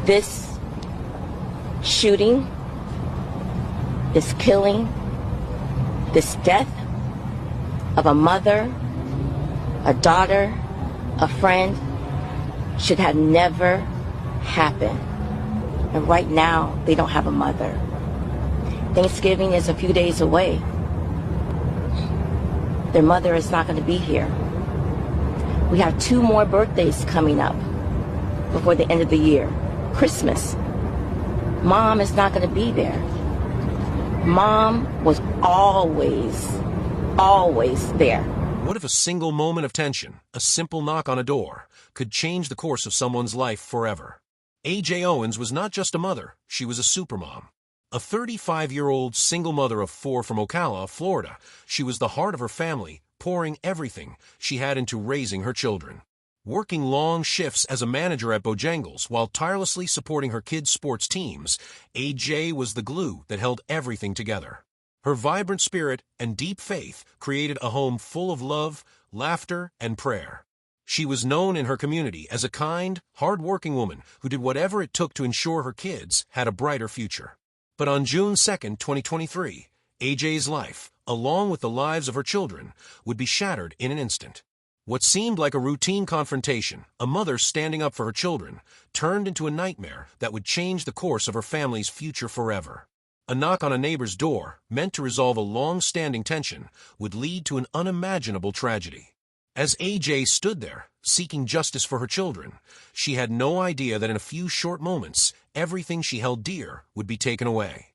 this shooting, this killing, this death of a mother, a daughter, a friend should have never happened. And right now, they don't have a mother. Thanksgiving is a few days away. Their mother is not going to be here. We have 2 more birthdays coming up before the end of the year. Christmas. Mom is not going to be there. Mom was always there. What if a single moment of tension, a simple knock on a door, could change the course of someone's life forever? A.J. Owens was not just a mother, she was a supermom. A 35-year-old single mother of 4 from Ocala, Florida, she was the heart of her family, pouring everything she had into raising her children. Working long shifts as a manager at Bojangles while tirelessly supporting her kids' sports teams, A.J. was the glue that held everything together. Her vibrant spirit and deep faith created a home full of love, laughter, and prayer. She was known in her community as a kind, hard-working woman who did whatever it took to ensure her kids had a brighter future. But on June 2, 2023, A.J.'s life, along with the lives of her children, would be shattered in an instant. What seemed like a routine confrontation, a mother standing up for her children, turned into a nightmare that would change the course of her family's future forever. A knock on a neighbor's door, meant to resolve a long-standing tension, would lead to an unimaginable tragedy. As A.J. stood there, seeking justice for her children, she had no idea that in a few short moments, everything she held dear would be taken away.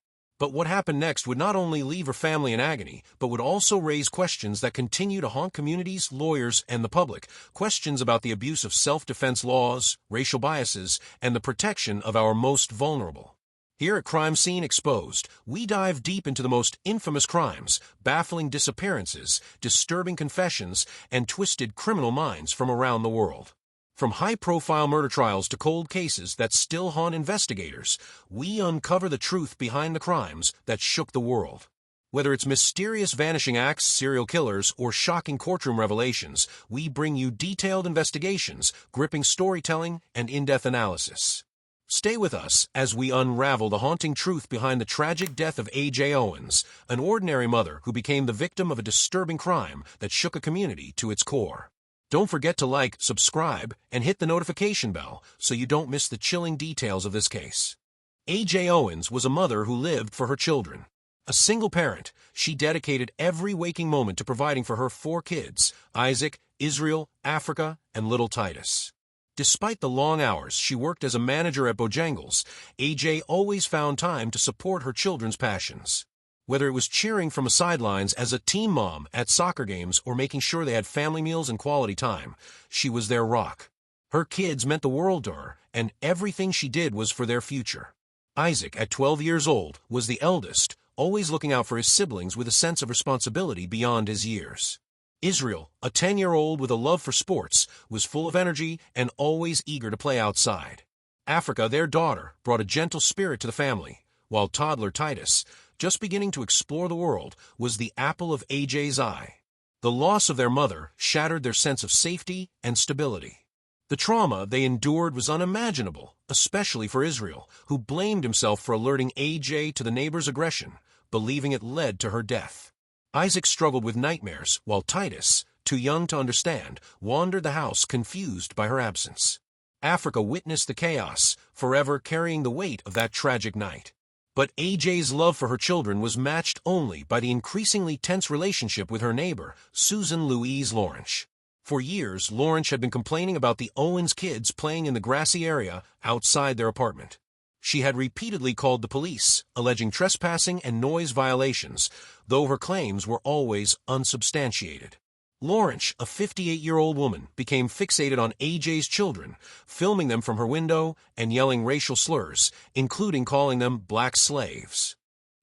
But what happened next would not only leave her family in agony, but would also raise questions that continue to haunt communities, lawyers, and the public, questions about the abuse of self-defense laws, racial biases, and the protection of our most vulnerable. Here at Crime Scene Exposed, we dive deep into the most infamous crimes, baffling disappearances, disturbing confessions, and twisted criminal minds from around the world. From high-profile murder trials to cold cases that still haunt investigators, we uncover the truth behind the crimes that shook the world. Whether it's mysterious vanishing acts, serial killers, or shocking courtroom revelations, we bring you detailed investigations, gripping storytelling, and in-depth analysis. Stay with us as we unravel the haunting truth behind the tragic death of A.J. Owens, an ordinary mother who became the victim of a disturbing crime that shook a community to its core. Don't forget to like, subscribe, and hit the notification bell so you don't miss the chilling details of this case. A.J. Owens was a mother who lived for her children. A single parent, she dedicated every waking moment to providing for her 4 kids, Isaac, Israel, Africa, and little Titus. Despite the long hours she worked as a manager at Bojangles, A.J. always found time to support her children's passions. Whether it was cheering from the sidelines as a team mom at soccer games or making sure they had family meals and quality time, she was their rock. Her kids meant the world to her, and everything she did was for their future. Isaac, at 12 years old, was the eldest, always looking out for his siblings with a sense of responsibility beyond his years. Israel, a 10-year-old with a love for sports, was full of energy and always eager to play outside. Africa, their daughter, brought a gentle spirit to the family, while toddler Titus, just beginning to explore the world, was the apple of A.J.'s eye. The loss of their mother shattered their sense of safety and stability. The trauma they endured was unimaginable, especially for Israel, who blamed himself for alerting A.J. to the neighbor's aggression, believing it led to her death. Isaac struggled with nightmares, while Titus, too young to understand, wandered the house confused by her absence. Africa witnessed the chaos, forever carrying the weight of that tragic night. But A.J.'s love for her children was matched only by the increasingly tense relationship with her neighbor, Susan Louise Lawrence. For years, Lawrence had been complaining about the Owens kids playing in the grassy area outside their apartment. She had repeatedly called the police, alleging trespassing and noise violations, though her claims were always unsubstantiated. Lawrence, a 58-year-old woman, became fixated on A.J.'s children, filming them from her window and yelling racial slurs, including calling them black slaves.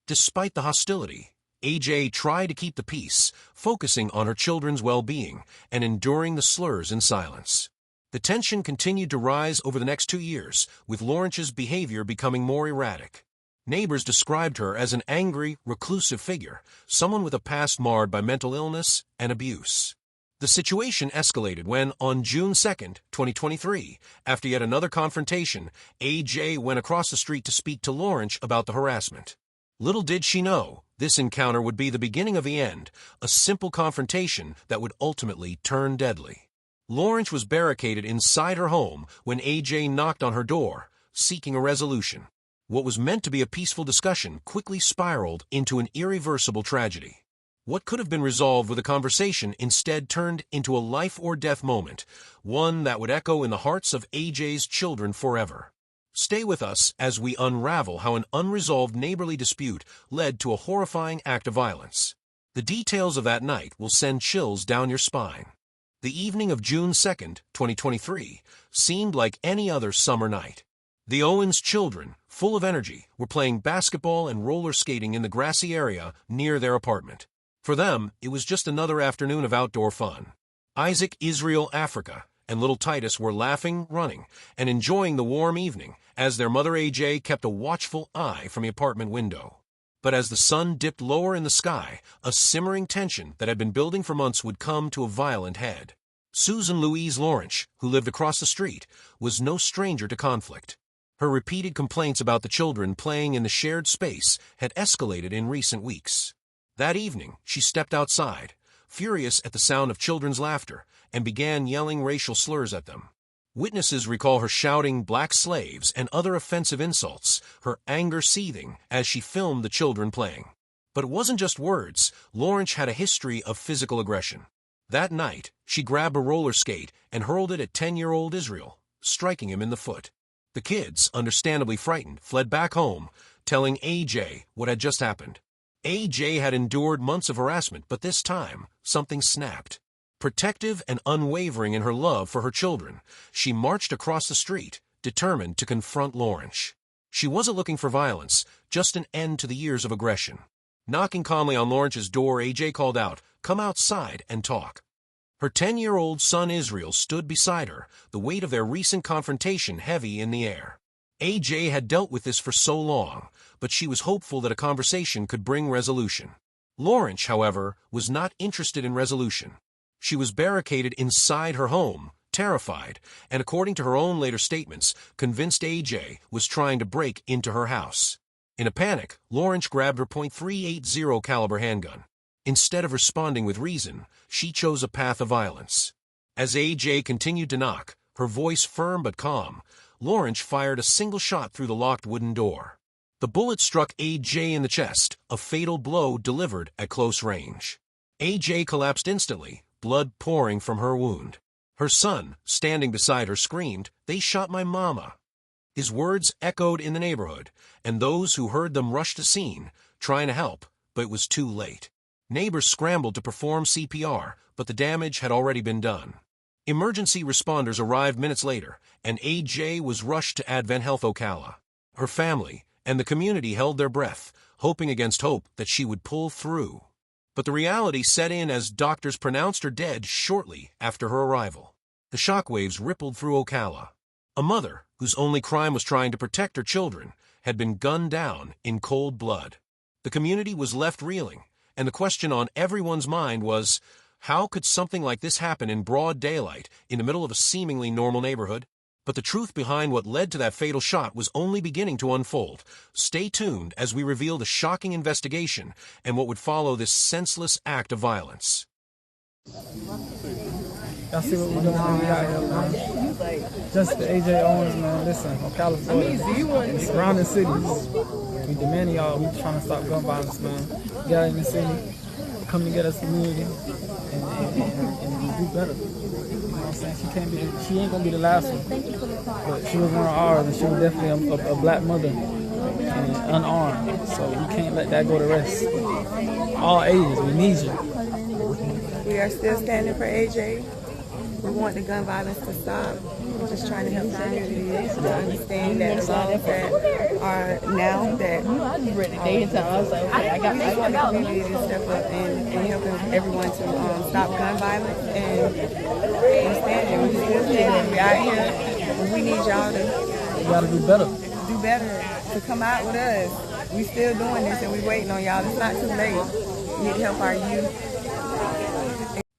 Despite the hostility, A.J. tried to keep the peace, focusing on her children's well-being and enduring the slurs in silence. The tension continued to rise over the next 2 years, with Lawrence's behavior becoming more erratic. Neighbors described her as an angry, reclusive figure, someone with a past marred by mental illness and abuse. The situation escalated when, on June 2nd, 2023, after yet another confrontation, AJ went across the street to speak to Lawrence about the harassment. Little did she know, this encounter would be the beginning of the end, a simple confrontation that would ultimately turn deadly. Lawrence was barricaded inside her home when AJ knocked on her door, seeking a resolution. What was meant to be a peaceful discussion quickly spiraled into an irreversible tragedy. What could have been resolved with a conversation instead turned into a life-or-death moment, one that would echo in the hearts of AJ's children forever. Stay with us as we unravel how an unresolved neighborly dispute led to a horrifying act of violence. The details of that night will send chills down your spine. The evening of June 2nd, 2023, seemed like any other summer night. The Owens children, full of energy, were playing basketball and roller skating in the grassy area near their apartment. For them, it was just another afternoon of outdoor fun. Isaac, Israel, Africa, and little Titus were laughing, running, and enjoying the warm evening as their mother AJ kept a watchful eye from the apartment window. But as the sun dipped lower in the sky, a simmering tension that had been building for months would come to a violent head. Susan Louise Lawrence, who lived across the street, was no stranger to conflict. Her repeated complaints about the children playing in the shared space had escalated in recent weeks. That evening, she stepped outside, furious at the sound of children's laughter, and began yelling racial slurs at them. Witnesses recall her shouting black slaves and other offensive insults, her anger seething as she filmed the children playing. But it wasn't just words. Lawrence had a history of physical aggression. That night, she grabbed a roller skate and hurled it at 10-year-old Israel, striking him in the foot. The kids, understandably frightened, fled back home, telling AJ what had just happened. AJ had endured months of harassment, but this time, something snapped. Protective and unwavering in her love for her children, she marched across the street, determined to confront Lawrence. She wasn't looking for violence, just an end to the years of aggression. Knocking calmly on Lawrence's door, AJ called out, "Come outside and talk." Her 10-year-old son Israel stood beside her, the weight of their recent confrontation heavy in the air. AJ had dealt with this for so long, but she was hopeful that a conversation could bring resolution. Lawrence, however, was not interested in resolution. She was barricaded inside her home, terrified, and according to her own later statements, convinced AJ was trying to break into her house. In a panic, Lawrence grabbed her .380 caliber handgun. Instead of responding with reason, she chose a path of violence. As AJ continued to knock, her voice firm but calm, Lawrence fired a single shot through the locked wooden door. The bullet struck AJ in the chest, a fatal blow delivered at close range. AJ collapsed instantly, blood pouring from her wound. Her son, standing beside her, screamed, "They shot my mama." His words echoed in the neighborhood, and those who heard them rushed to scene, trying to help, but it was too late. Neighbors scrambled to perform CPR, but the damage had already been done. Emergency responders arrived minutes later, and AJ was rushed to Advent Health Ocala. Her family and the community held their breath, hoping against hope that she would pull through. But the reality set in as doctors pronounced her dead shortly after her arrival. The shockwaves rippled through Ocala. A mother, whose only crime was trying to protect her children, had been gunned down in cold blood. The community was left reeling, and the question on everyone's mind was, how could something like this happen in broad daylight in the middle of a seemingly normal neighborhood? But the truth behind what led to that fatal shot was only beginning to unfold. Stay tuned as we reveal the shocking investigation and what would follow this senseless act of violence. Y'all see what we're doing? We out here, man. Just the AJ Owens, man. Listen, from California and surrounding cities, we demanding y'all. We trying to stop gun violence, man. Get out in the city, come together as a community, and do better. You know what I'm saying? She ain't gonna be the last one, but she was one of ours, and she was definitely a black mother and unarmed. So we can't let that go to rest. All ages, we need you. We are still standing for AJ. We want the gun violence to stop. We're just trying to help the community to understand that the laws that are now that we want the community to step up and helping everyone to stop gun violence. And we're standing. We're still standing. We're out here. And we need y'all to. We gotta do better. Do better. To come out with us. We still doing this and we waiting on y'all. It's not too late. We need to help our youth.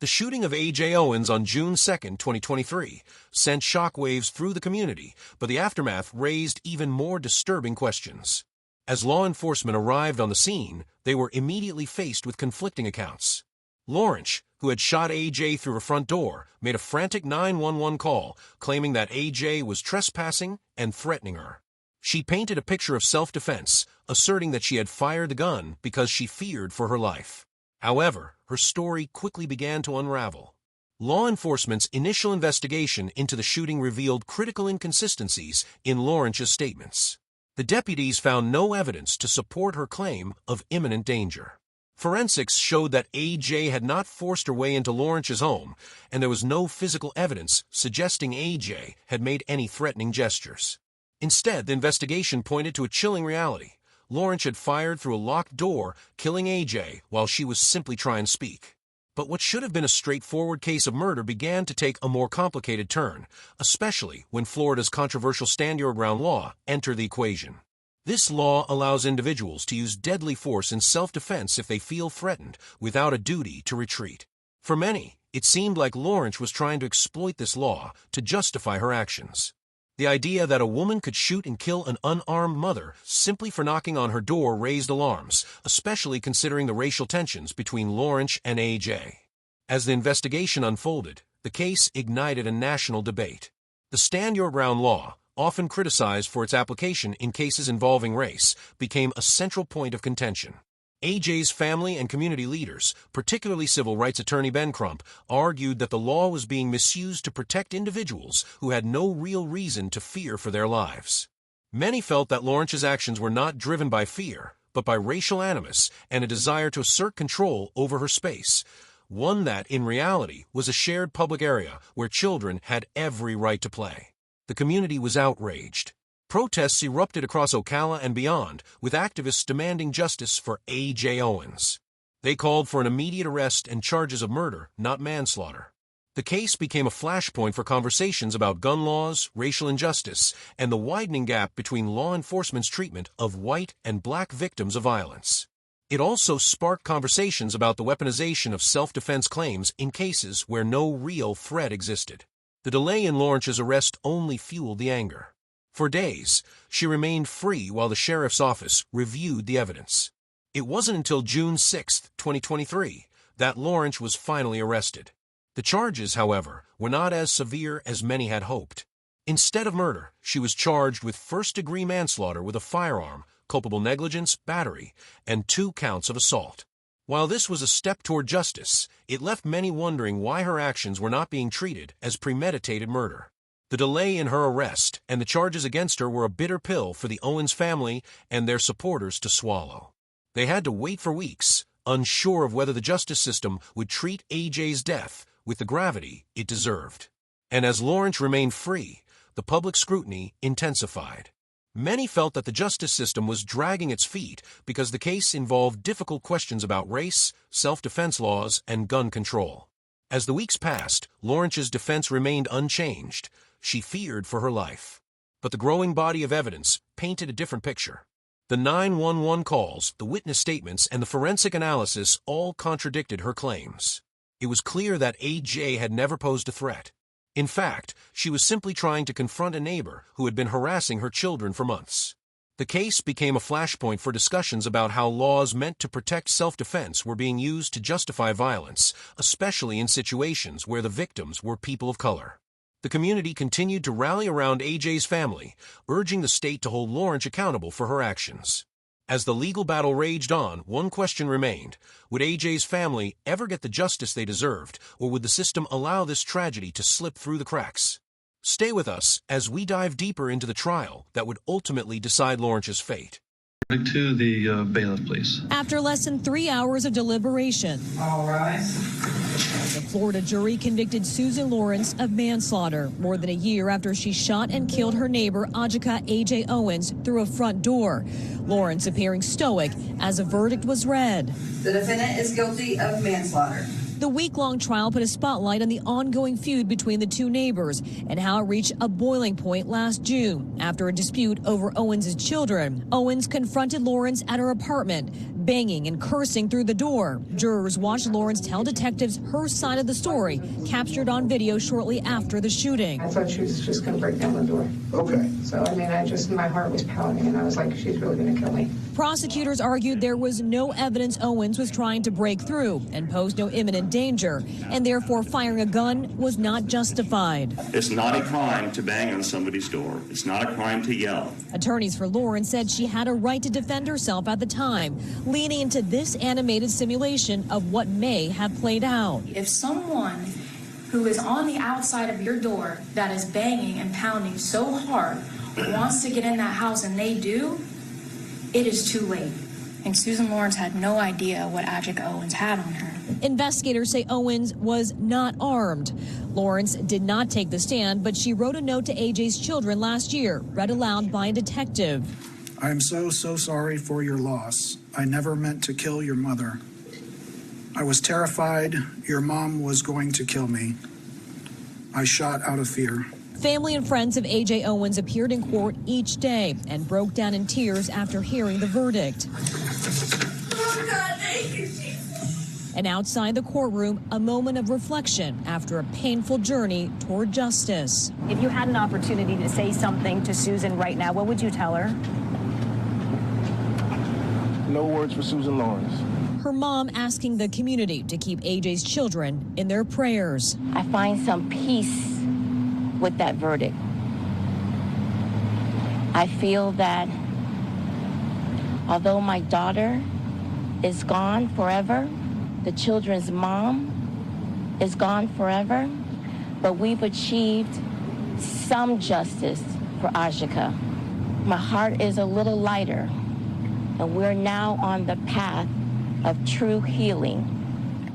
The shooting of A.J. Owens on June 2, 2023, sent shockwaves through the community, but the aftermath raised even more disturbing questions. As law enforcement arrived on the scene, they were immediately faced with conflicting accounts. Lawrence, who had shot A.J. through her front door, made a frantic 911 call, claiming that A.J. was trespassing and threatening her. She painted a picture of self-defense, asserting that she had fired the gun because she feared for her life. However, her story quickly began to unravel. Law enforcement's initial investigation into the shooting revealed critical inconsistencies in Lawrence's statements. The deputies found no evidence to support her claim of imminent danger. Forensics showed that A.J. had not forced her way into Lawrence's home, and there was no physical evidence suggesting A.J. had made any threatening gestures. Instead, the investigation pointed to a chilling reality. Lawrence had fired through a locked door, killing A.J. while she was simply trying to speak. But what should have been a straightforward case of murder began to take a more complicated turn, especially when Florida's controversial Stand Your Ground law entered the equation. This law allows individuals to use deadly force in self-defense if they feel threatened, without a duty to retreat. For many, it seemed like Lawrence was trying to exploit this law to justify her actions. The idea that a woman could shoot and kill an unarmed mother simply for knocking on her door raised alarms, especially considering the racial tensions between Lawrence and A.J. As the investigation unfolded, the case ignited a national debate. The Stand Your Ground law, often criticized for its application in cases involving race, became a central point of contention. A.J.'s family and community leaders, particularly civil rights attorney Ben Crump, argued that the law was being misused to protect individuals who had no real reason to fear for their lives. Many felt that Lawrence's actions were not driven by fear, but by racial animus and a desire to assert control over her space, one that, in reality, was a shared public area where children had every right to play. The community was outraged. Protests erupted across Ocala and beyond, with activists demanding justice for A.J. Owens. They called for an immediate arrest and charges of murder, not manslaughter. The case became a flashpoint for conversations about gun laws, racial injustice, and the widening gap between law enforcement's treatment of white and black victims of violence. It also sparked conversations about the weaponization of self-defense claims in cases where no real threat existed. The delay in Lawrence's arrest only fueled the anger. For days, she remained free while the sheriff's office reviewed the evidence. It wasn't until June 6, 2023, that Lawrence was finally arrested. The charges, however, were not as severe as many had hoped. Instead of murder, she was charged with first-degree manslaughter with a firearm, culpable negligence, battery, and 2 counts of assault. While this was a step toward justice, it left many wondering why her actions were not being treated as premeditated murder. The delay in her arrest and the charges against her were a bitter pill for the Owens family and their supporters to swallow. They had to wait for weeks, unsure of whether the justice system would treat A.J.'s death with the gravity it deserved. And as Lawrence remained free, the public scrutiny intensified. Many felt that the justice system was dragging its feet because the case involved difficult questions about race, self-defense laws, and gun control. As the weeks passed, Lawrence's defense remained unchanged. She feared for her life. But the growing body of evidence painted a different picture. The 911 calls, the witness statements, and the forensic analysis all contradicted her claims. It was clear that A.J. had never posed a threat. In fact, she was simply trying to confront a neighbor who had been harassing her children for months. The case became a flashpoint for discussions about how laws meant to protect self-defense were being used to justify violence, especially in situations where the victims were people of color. The community continued to rally around A.J.'s family, urging the state to hold Lawrence accountable for her actions. As the legal battle raged on, one question remained. Would A.J.'s family ever get the justice they deserved, or would the system allow this tragedy to slip through the cracks? Stay with us as we dive deeper into the trial that would ultimately decide Lawrence's fate. To the bailiff, please. After less than 3 hours of deliberation, all rise. The Florida jury convicted Susan Lawrence of manslaughter more than a year after she shot and killed her neighbor Ajika A.J. Owens through a front door. Lawrence appearing stoic as a verdict was read. The defendant is guilty of manslaughter. The week-long trial put a spotlight on the ongoing feud between the two neighbors and how it reached a boiling point last June after a dispute over Owens' children. Owens confronted Lawrence at her apartment, banging and cursing through the door. Jurors watched Lawrence tell detectives her side of the story, captured on video shortly after the shooting. I thought she was just going to break down the door. Okay. So, I mean, my heart was pounding, and I was like, she's really going to kill me. Prosecutors argued there was no evidence Owens was trying to break through and posed no imminent danger, and therefore firing a gun was not justified. It's not a crime to bang on somebody's door. It's not a crime to yell. Attorneys for Lawrence said she had a right to defend herself at the time, leaning into this animated simulation of what may have played out. If someone who is on the outside of your door that is banging and pounding so hard wants to get in that house and they do, it is too late. And Susan Lawrence had no idea what Adjika Owens had on her. Investigators say Owens was not armed. Lawrence did not take the stand, but she wrote a note to AJ's children last year, read aloud by a detective. I am so sorry for your loss. I never meant to kill your mother. I was terrified your mom was going to kill me. I shot out of fear. Family and friends of AJ Owens appeared in court each day and broke down in tears after hearing the verdict. Oh, God, thank you, Jesus. And outside the courtroom, a moment of reflection after a painful journey toward justice. If you had an opportunity to say something to Susan right now, what would you tell her? No words for Susan Lawrence. Her mom asking the community to keep AJ's children in their prayers. I find some peace with that verdict. I feel that although my daughter is gone forever, the children's mom is gone forever, but we've achieved some justice for Adjika. My heart is a little lighter, and we're now on the path of true healing.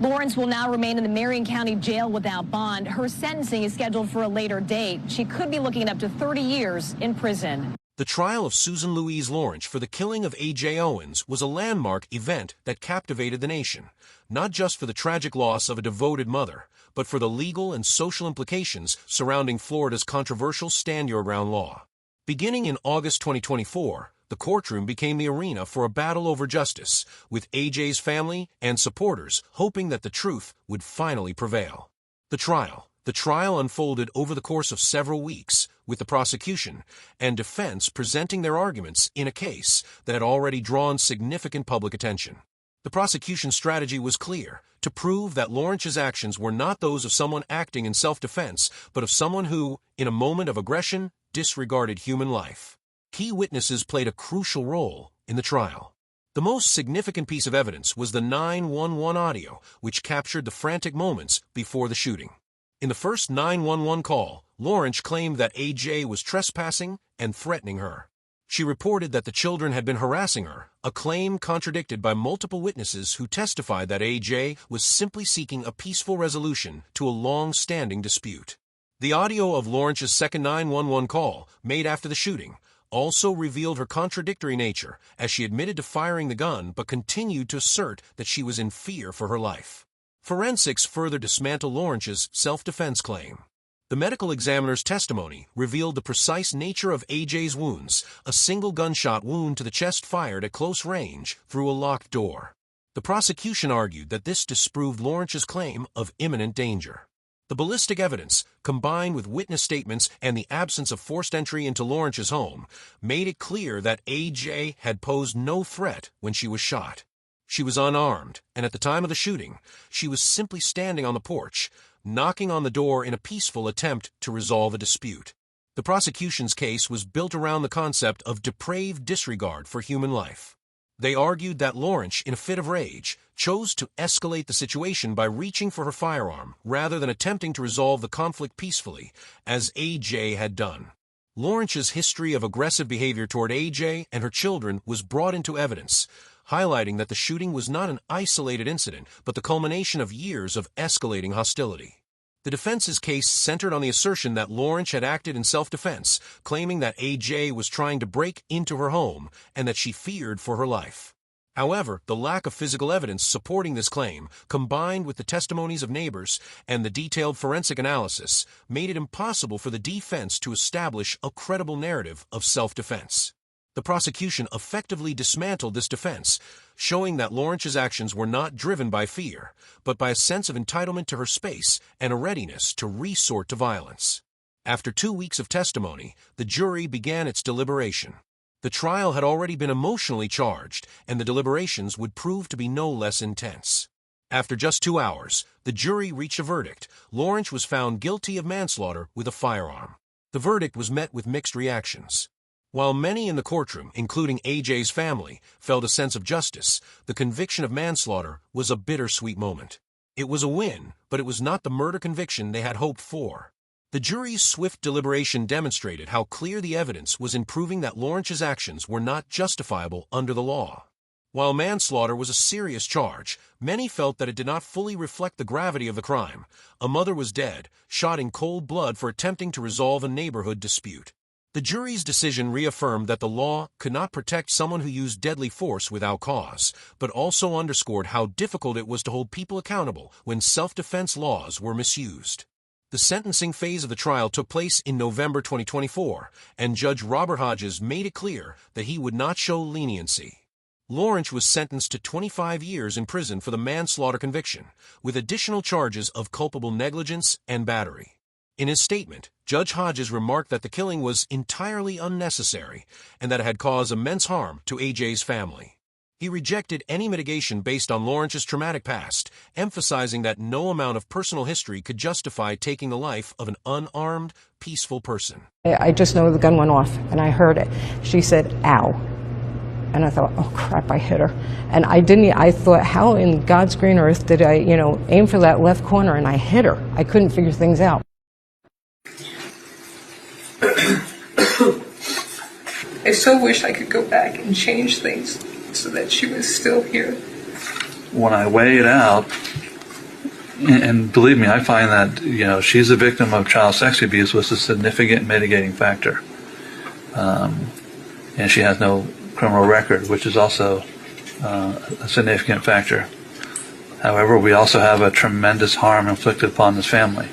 Lawrence will now remain in the Marion County Jail without bond. Her sentencing is scheduled for a later date. She could be looking at up to 30 years in prison. The trial of Susan Louise Lawrence for the killing of A.J. Owens was a landmark event that captivated the nation, not just for the tragic loss of a devoted mother, but for the legal and social implications surrounding Florida's controversial Stand Your Ground law. Beginning in August 2024, the courtroom became the arena for a battle over justice, with AJ's family and supporters hoping that the truth would finally prevail. The trial unfolded over the course of several weeks, with the prosecution and defense presenting their arguments in a case that had already drawn significant public attention. The prosecution's strategy was clear: to prove that Lawrence's actions were not those of someone acting in self-defense, but of someone who, in a moment of aggression, disregarded human life. Key witnesses played a crucial role in the trial. The most significant piece of evidence was the 911 audio, which captured the frantic moments before the shooting. In the first 911 call, Lawrence claimed that AJ was trespassing and threatening her. She reported that the children had been harassing her, a claim contradicted by multiple witnesses who testified that AJ was simply seeking a peaceful resolution to a long-standing dispute. The audio of Lawrence's second 911 call, made after the shooting, also revealed her contradictory nature, as she admitted to firing the gun but continued to assert that she was in fear for her life. Forensics further dismantled Lawrence's self-defense claim. The medical examiner's testimony revealed the precise nature of AJ's wounds, a single gunshot wound to the chest fired at close range through a locked door. The prosecution argued that this disproved Lawrence's claim of imminent danger. The ballistic evidence, combined with witness statements and the absence of forced entry into Lawrence's home, made it clear that AJ had posed no threat when she was shot. She was unarmed, and at the time of the shooting, she was simply standing on the porch, knocking on the door in a peaceful attempt to resolve a dispute. The prosecution's case was built around the concept of depraved disregard for human life. They argued that Lawrence, in a fit of rage, chose to escalate the situation by reaching for her firearm rather than attempting to resolve the conflict peacefully, as AJ had done. Lawrence's history of aggressive behavior toward AJ and her children was brought into evidence, highlighting that the shooting was not an isolated incident, but the culmination of years of escalating hostility. The defense's case centered on the assertion that Lawrence had acted in self-defense, claiming that AJ was trying to break into her home and that she feared for her life. However, the lack of physical evidence supporting this claim, combined with the testimonies of neighbors and the detailed forensic analysis, made it impossible for the defense to establish a credible narrative of self-defense. The prosecution effectively dismantled this defense, showing that Lawrence's actions were not driven by fear, but by a sense of entitlement to her space and a readiness to resort to violence. After 2 weeks of testimony, the jury began its deliberation. The trial had already been emotionally charged, and the deliberations would prove to be no less intense. After just 2 hours, the jury reached a verdict. Lawrence was found guilty of manslaughter with a firearm. The verdict was met with mixed reactions. While many in the courtroom, including AJ's family, felt a sense of justice, the conviction of manslaughter was a bittersweet moment. It was a win, but it was not the murder conviction they had hoped for. The jury's swift deliberation demonstrated how clear the evidence was in proving that Lawrence's actions were not justifiable under the law. While manslaughter was a serious charge, many felt that it did not fully reflect the gravity of the crime. A mother was dead, shot in cold blood for attempting to resolve a neighborhood dispute. The jury's decision reaffirmed that the law could not protect someone who used deadly force without cause, but also underscored how difficult it was to hold people accountable when self-defense laws were misused. The sentencing phase of the trial took place in November 2024, and Judge Robert Hodges made it clear that he would not show leniency. Lawrence was sentenced to 25 years in prison for the manslaughter conviction, with additional charges of culpable negligence and battery. In his statement, Judge Hodges remarked that the killing was entirely unnecessary and that it had caused immense harm to AJ's family. He rejected any mitigation based on Lawrence's traumatic past, emphasizing that no amount of personal history could justify taking the life of an unarmed, peaceful person. I just know the gun went off, and I heard it. She said, "Ow." And I thought, oh crap, I hit her. And I thought, how in God's green earth did I, aim for that left corner and I hit her? I couldn't figure things out. I so wish I could go back and change things so that she was still here. When I weigh it out, and believe me, I find that, she's a victim of child sex abuse was a significant mitigating factor. And she has no criminal record, which is also a significant factor. However, we also have a tremendous harm inflicted upon this family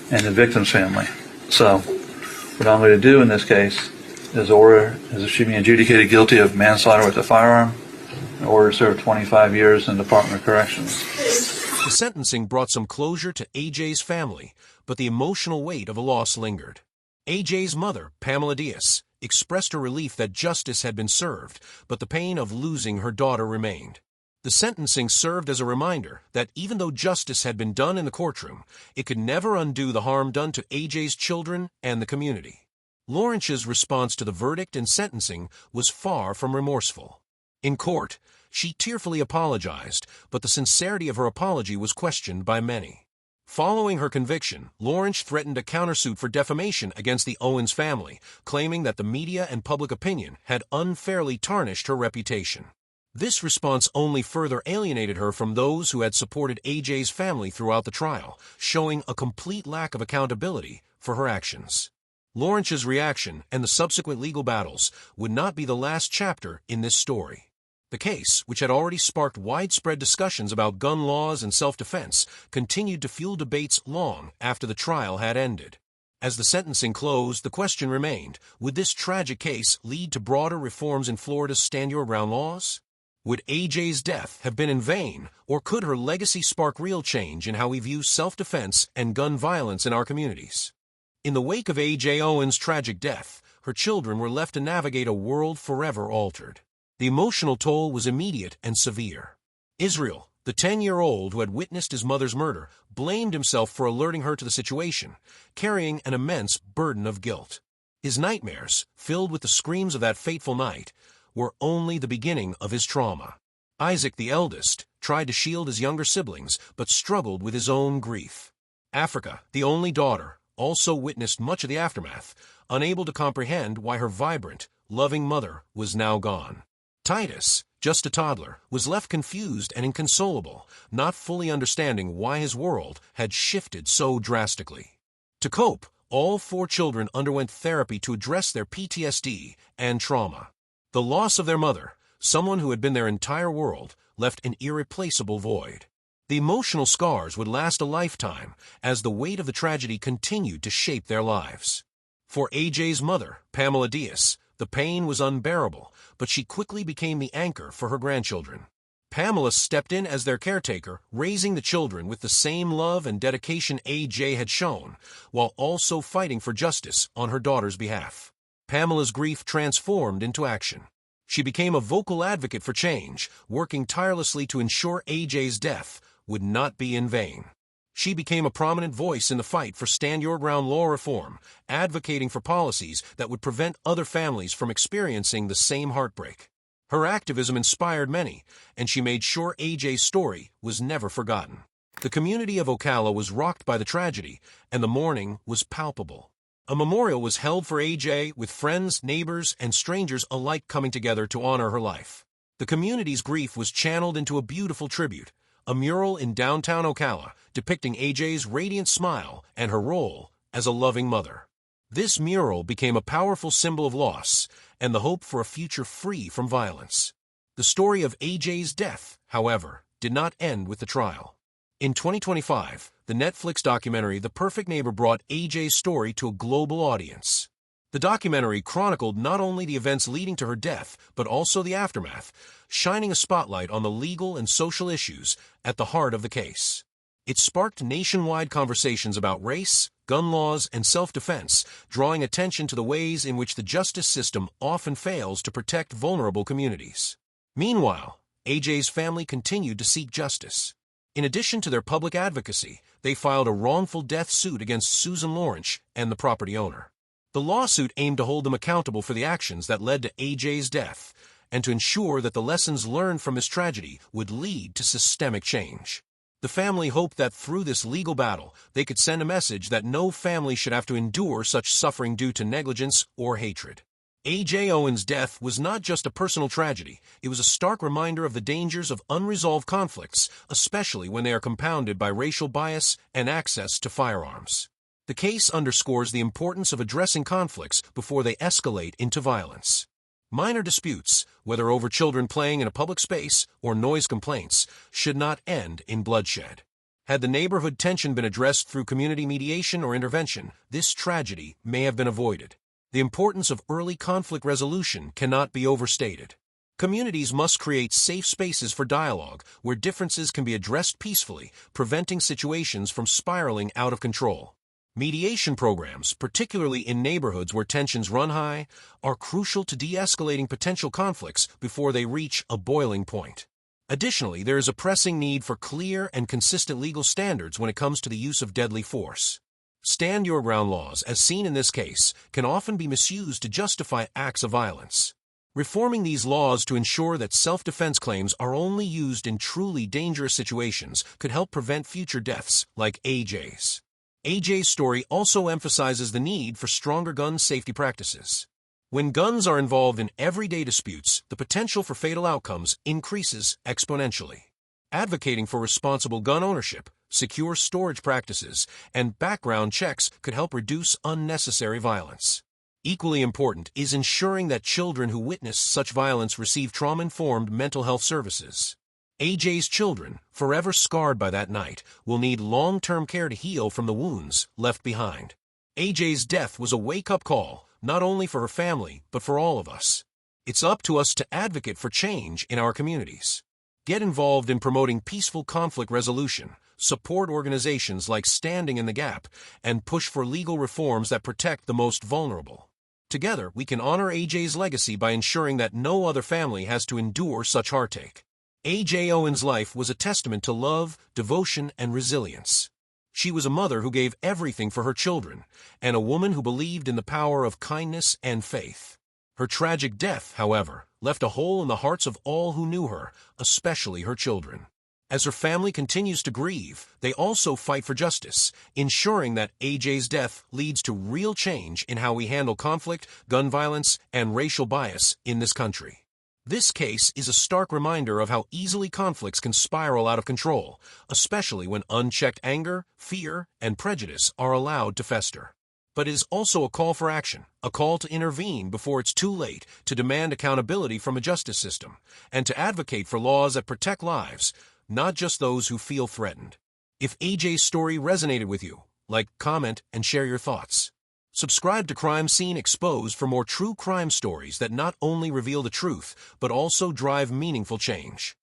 and the victim's family. So what I'm going to do in this case is order that she be adjudicated guilty of manslaughter with a firearm and order to serve 25 years in the Department of Corrections. The sentencing brought some closure to AJ's family, but the emotional weight of a loss lingered. AJ's mother, Pamela Diaz, expressed her relief that justice had been served, but the pain of losing her daughter remained. The sentencing served as a reminder that even though justice had been done in the courtroom, it could never undo the harm done to AJ's children and the community. Lawrence's response to the verdict and sentencing was far from remorseful. In court, she tearfully apologized, but the sincerity of her apology was questioned by many. Following her conviction, Lawrence threatened a countersuit for defamation against the Owens family, claiming that the media and public opinion had unfairly tarnished her reputation. This response only further alienated her from those who had supported AJ's family throughout the trial, showing a complete lack of accountability for her actions. Lawrence's reaction and the subsequent legal battles would not be the last chapter in this story. The case, which had already sparked widespread discussions about gun laws and self-defense, continued to fuel debates long after the trial had ended. As the sentencing closed, the question remained, would this tragic case lead to broader reforms in Florida's stand-your-ground laws? Would AJ's death have been in vain, or could her legacy spark real change in how we view self-defense and gun violence in our communities? In the wake of AJ Owens' tragic death, her children were left to navigate a world forever altered. The emotional toll was immediate and severe. Israel, the 10-year-old who had witnessed his mother's murder, blamed himself for alerting her to the situation, carrying an immense burden of guilt. His nightmares, filled with the screams of that fateful night, were only the beginning of his trauma. Isaac, the eldest, tried to shield his younger siblings, but struggled with his own grief. Africa, the only daughter, also witnessed much of the aftermath, unable to comprehend why her vibrant, loving mother was now gone. Titus, just a toddler, was left confused and inconsolable, not fully understanding why his world had shifted so drastically. To cope, all 4 children underwent therapy to address their PTSD and trauma. The loss of their mother, someone who had been their entire world, left an irreplaceable void. The emotional scars would last a lifetime as the weight of the tragedy continued to shape their lives. For AJ's mother, Pamela Diaz, The pain was unbearable, but she quickly became the anchor for her grandchildren. Pamela stepped in as their caretaker, raising the children with the same love and dedication AJ had shown, while also fighting for justice on her daughter's behalf. Pamela's grief transformed into action. She became a vocal advocate for change, working tirelessly to ensure AJ's death would not be in vain. She became a prominent voice in the fight for Stand Your Ground law reform, advocating for policies that would prevent other families from experiencing the same heartbreak. Her activism inspired many, and she made sure AJ's story was never forgotten. The community of Ocala was rocked by the tragedy, and the mourning was palpable. A memorial was held for AJ, with friends, neighbors, and strangers alike coming together to honor her life. The community's grief was channeled into a beautiful tribute, a mural in downtown Ocala depicting AJ's radiant smile and her role as a loving mother. This mural became a powerful symbol of loss and the hope for a future free from violence. The story of AJ's death, however, did not end with the trial. In 2025, the Netflix documentary The Perfect Neighbor brought AJ's story to a global audience. The documentary chronicled not only the events leading to her death, but also the aftermath, shining a spotlight on the legal and social issues at the heart of the case. It sparked nationwide conversations about race, gun laws, and self-defense, drawing attention to the ways in which the justice system often fails to protect vulnerable communities. Meanwhile, AJ's family continued to seek justice. In addition to their public advocacy, they filed a wrongful death suit against Susan Lawrence and the property owner. The lawsuit aimed to hold them accountable for the actions that led to AJ's death and to ensure that the lessons learned from this tragedy would lead to systemic change. The family hoped that through this legal battle, they could send a message that no family should have to endure such suffering due to negligence or hatred. A.J. Owens' death was not just a personal tragedy, it was a stark reminder of the dangers of unresolved conflicts, especially when they are compounded by racial bias and access to firearms. The case underscores the importance of addressing conflicts before they escalate into violence. Minor disputes, whether over children playing in a public space or noise complaints, should not end in bloodshed. Had the neighborhood tension been addressed through community mediation or intervention, this tragedy may have been avoided. The importance of early conflict resolution cannot be overstated. Communities must create safe spaces for dialogue where differences can be addressed peacefully, preventing situations from spiraling out of control. Mediation programs, particularly in neighborhoods where tensions run high, are crucial to de-escalating potential conflicts before they reach a boiling point. Additionally, there is a pressing need for clear and consistent legal standards when it comes to the use of deadly force. Stand Your Ground laws, as seen in this case, can often be misused to justify acts of violence. Reforming these laws to ensure that self-defense claims are only used in truly dangerous situations could help prevent future deaths like AJ's. AJ's story also emphasizes the need for stronger gun safety practices. When guns are involved in everyday disputes, the potential for fatal outcomes increases exponentially. Advocating for responsible gun ownership, secure storage practices, and background checks could help reduce unnecessary violence. Equally important is ensuring that children who witness such violence receive trauma-informed mental health services. AJ's children, forever scarred by that night, will need long-term care to heal from the wounds left behind. AJ's death was a wake-up call, not only for her family, but for all of us. It's up to us to advocate for change in our communities. Get involved in promoting peaceful conflict resolution, support organizations like Standing in the Gap, and push for legal reforms that protect the most vulnerable. Together, we can honor AJ's legacy by ensuring that no other family has to endure such heartache. A.J. Owens' life was a testament to love, devotion, and resilience. She was a mother who gave everything for her children, and a woman who believed in the power of kindness and faith. Her tragic death, however, left a hole in the hearts of all who knew her, especially her children. As her family continues to grieve, they also fight for justice, ensuring that A.J.'s death leads to real change in how we handle conflict, gun violence, and racial bias in this country. This case is a stark reminder of how easily conflicts can spiral out of control, especially when unchecked anger, fear, and prejudice are allowed to fester. But it is also a call for action, a call to intervene before it's too late, to demand accountability from a justice system, and to advocate for laws that protect lives, not just those who feel threatened. If AJ's story resonated with you, like, comment, and share your thoughts. Subscribe to Crime Scene Exposed for more true crime stories that not only reveal the truth, but also drive meaningful change.